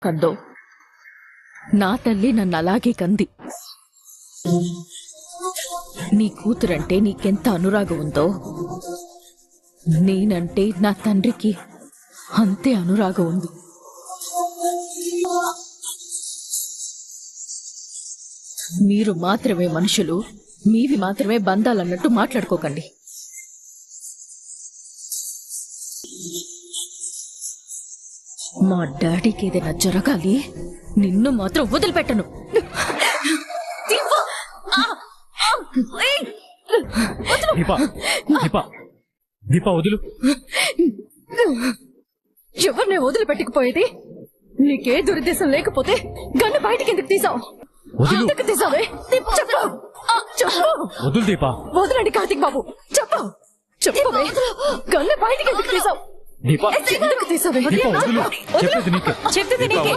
కందో నా తల్లి నన్ను అలాగే కంది. నీ కూతురంటే నీకెంత అనురాగం ఉందో నేనంటే నా తండ్రికి అంతే అనురాగం ఉంది. మీరు మాత్రమే మనుషులు, మీవి మాత్రమే బంధాలన్నట్టు మాట్లాడుకోకండి. మా డాడీకి ఏదైనా జరగాలి, నిన్ను మాత్రం వదిలిపెట్టను. వదులు. ఎవరిని వదిలిపెట్టకపోయేది? నీకే దురుద్దేశం లేకపోతే గన్ను బయటికి ఎందుకు తీసావు? ఎందుకు తీసావే? చెప్పు. వదులు దీపా. వదలండి కార్తీక్ బాబు, చెప్పు. చెప్పవే, గన్ను బయటికి ఎందుకు తీసావు? దీపా ఎందుకు తీసావే? చెప్పేది నీకే.